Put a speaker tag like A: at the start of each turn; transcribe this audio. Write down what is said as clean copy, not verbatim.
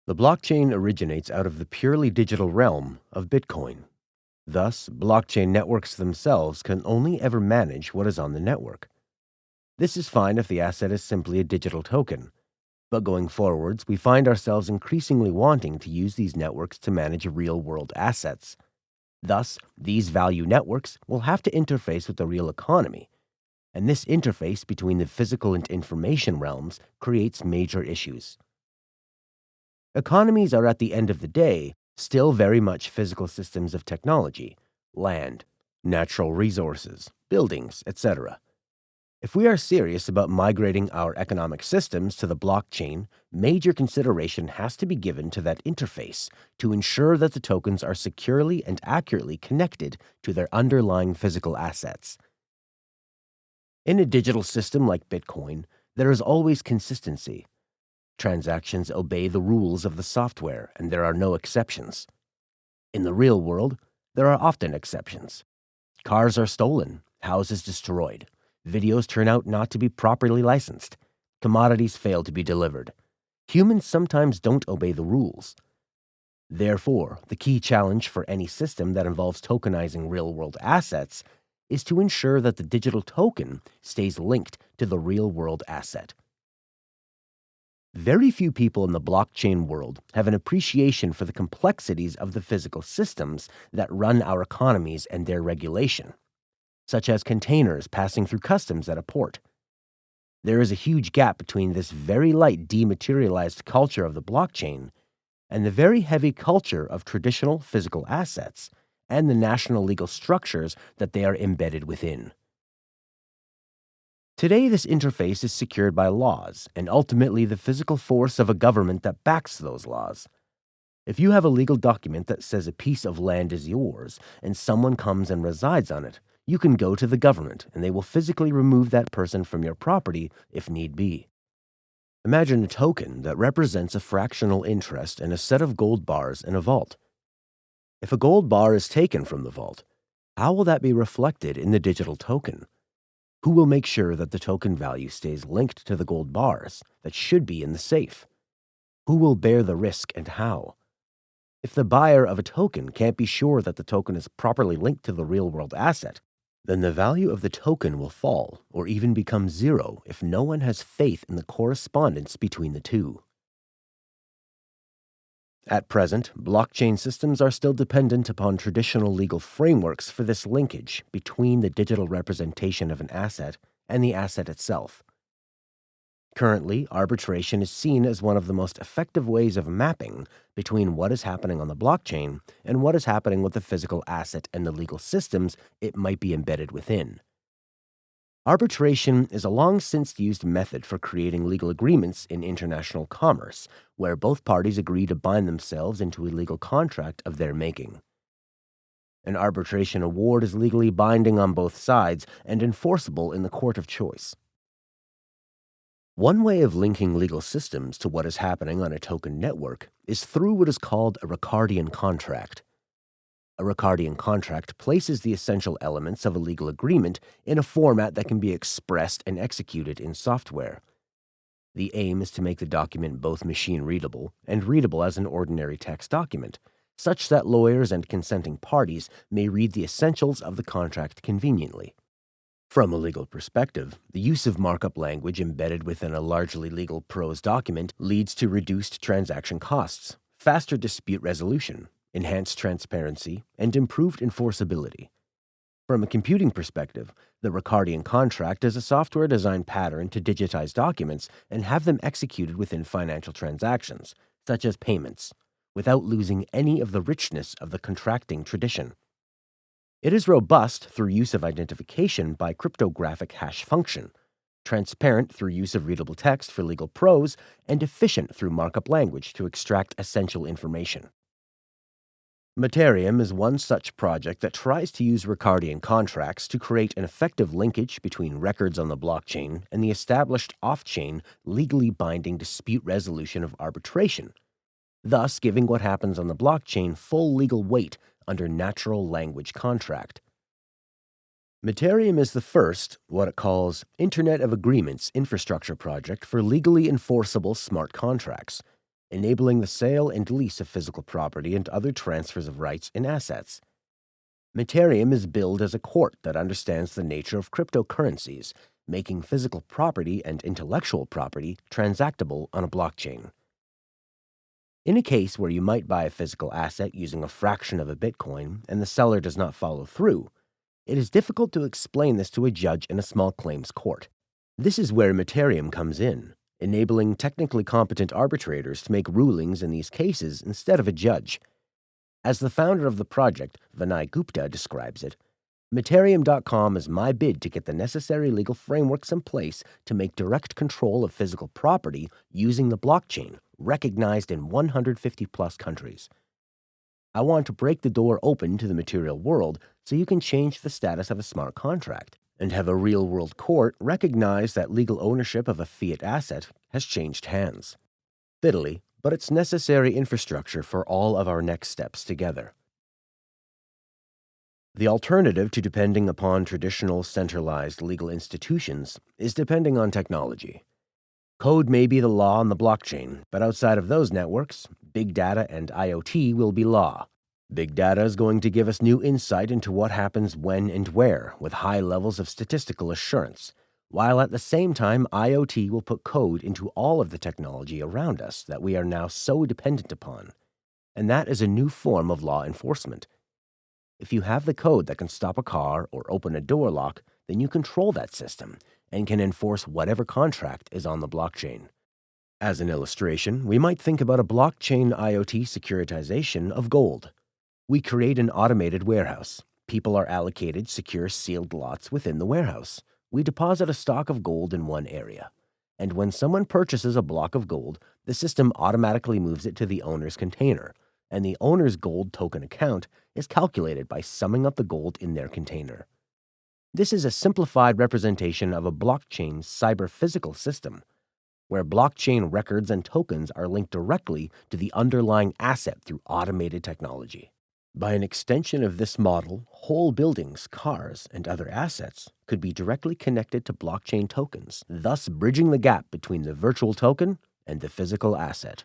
A: The blockchain originates out of the purely digital realm of Bitcoin. Thus, blockchain networks themselves can only ever manage what is on the network. This is fine if the asset is simply a digital token, but going forwards, we find ourselves increasingly wanting to use these networks to manage real-world assets. Thus, these value networks will have to interface with the real economy, and this interface between the physical and information realms creates major issues. Economies are, at the end of the day, still very much physical systems of technology, land, natural resources, buildings, etc. If we are serious about migrating our economic systems to the blockchain, major consideration has to be given to that interface to ensure that the tokens are securely and accurately connected to their underlying physical assets. In a digital system like Bitcoin, there is always consistency. Transactions obey the rules of the software, and there are no exceptions. In the real world, there are often exceptions. Cars are stolen, houses destroyed, videos turn out not to be properly licensed, commodities fail to be delivered. Humans sometimes don't obey the rules. Therefore, the key challenge for any system that involves tokenizing real-world assets is to ensure that the digital token stays linked to the real-world asset. Very few people in the blockchain world have an appreciation for the complexities of the physical systems that run our economies and their regulation, such as containers passing through customs at a port. There is a huge gap between this very light dematerialized culture of the blockchain and the very heavy culture of traditional physical assets and the national legal structures that they are embedded within. Today, this interface is secured by laws and ultimately the physical force of a government that backs those laws. If you have a legal document that says a piece of land is yours and someone comes and resides on it, you can go to the government and they will physically remove that person from your property if need be. Imagine a token that represents a fractional interest in a set of gold bars in a vault. If a gold bar is taken from the vault, how will that be reflected in the digital token? Who will make sure that the token value stays linked to the gold bars that should be in the safe? Who will bear the risk and how? If the buyer of a token can't be sure that the token is properly linked to the real-world asset, then the value of the token will fall or even become zero if no one has faith in the correspondence between the two. At present, blockchain systems are still dependent upon traditional legal frameworks for this linkage between the digital representation of an asset and the asset itself. Currently, arbitration is seen as one of the most effective ways of mapping between what is happening on the blockchain and what is happening with the physical asset and the legal systems it might be embedded within. Arbitration is a long-since used method for creating legal agreements in international commerce, where both parties agree to bind themselves into a legal contract of their making. An arbitration award is legally binding on both sides and enforceable in the court of choice. One way of linking legal systems to what is happening on a token network is through what is called a Ricardian contract. A Ricardian contract places the essential elements of a legal agreement in a format that can be expressed and executed in software. The aim is to make the document both machine-readable and readable as an ordinary text document, such that lawyers and consenting parties may read the essentials of the contract conveniently. From a legal perspective, the use of markup language embedded within a largely legal prose document leads to reduced transaction costs, faster dispute resolution, enhanced transparency, and improved enforceability. From a computing perspective, the Ricardian contract is a software design pattern to digitize documents and have them executed within financial transactions, such as payments, without losing any of the richness of the contracting tradition. It is robust through use of identification by cryptographic hash function, transparent through use of readable text for legal prose, and efficient through markup language to extract essential information. Materium is one such project that tries to use Ricardian contracts to create an effective linkage between records on the blockchain and the established off-chain, legally binding dispute resolution of arbitration, thus giving what happens on the blockchain full legal weight under natural language contract. Materium is the first, what it calls, Internet of Agreements infrastructure project for legally enforceable smart contracts, enabling the sale and lease of physical property and other transfers of rights and assets. Materium is billed as a court that understands the nature of cryptocurrencies, making physical property and intellectual property transactable on a blockchain. In a case where you might buy a physical asset using a fraction of a Bitcoin and the seller does not follow through, it is difficult to explain this to a judge in a small claims court. This is where Materium comes in, enabling technically competent arbitrators to make rulings in these cases instead of a judge. As the founder of the project, Vinay Gupta, describes it, Materium.com is my bid to get the necessary legal frameworks in place to make direct control of physical property using the blockchain, recognized in 150-plus countries. I want to break the door open to the material world so you can change the status of a smart contract and have a real-world court recognize that legal ownership of a fiat asset has changed hands. Fiddly, but it's necessary infrastructure for all of our next steps together. The alternative to depending upon traditional centralized legal institutions is depending on technology. Code may be the law on the blockchain, but outside of those networks, big data and IoT will be law. Big data is going to give us new insight into what happens when and where, with high levels of statistical assurance, while at the same time IoT will put code into all of the technology around us that we are now so dependent upon. And that is a new form of law enforcement. If you have the code that can stop a car or open a door lock, then you control that system and can enforce whatever contract is on the blockchain. As an illustration, we might think about a blockchain IoT securitization of gold. We create an automated warehouse. People are allocated secure sealed lots within the warehouse. We deposit a stock of gold in one area. And when someone purchases a block of gold, the system automatically moves it to the owner's container, and the owner's gold token account is calculated by summing up the gold in their container. This is a simplified representation of a blockchain cyber-physical system, where blockchain records and tokens are linked directly to the underlying asset through automated technology. By an extension of this model, whole buildings, cars, and other assets could be directly connected to blockchain tokens, thus bridging the gap between the virtual token and the physical asset.